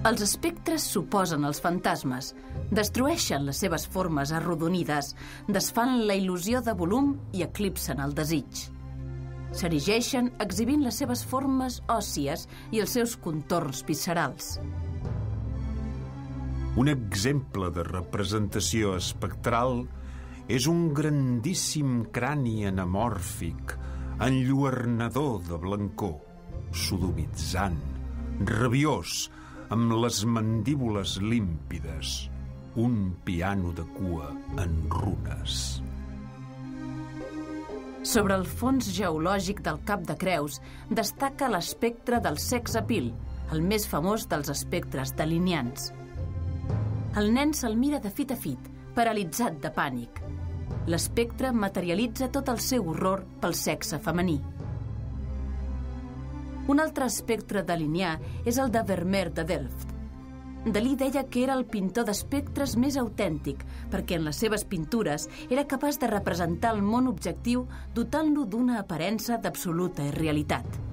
Els espectres s'oposen als fantasmes, destrueixen les seves formes arrodonides, desfan la il·lusió de volum i eclipsen el desig. S'erigeixen exhibint les seves formes òssies i els seus contorns viscerals. Un exemple de representació espectral és un grandíssim crani anamòrfic, enlluernador de blancor, sodomitzant, rabiós, amb les mandíbules límpides, un piano de cua en runes. Sobre el fons geològic del Cap de Creus destaca l'espectre del sex appeal, el més famós dels espectres delineants. El nen se'l mira de fit a fit, paralitzat de pànic. L'espectre materialitza tot el seu horror pel sexe femení. Un altre espectre delineà és el de Vermeer de Delft. Dalí deia que era el pintor d'espectres més autèntic, perquè en les seves pintures era capaç de representar el món objectiu dotant-lo d'una aparença d'absoluta irrealitat.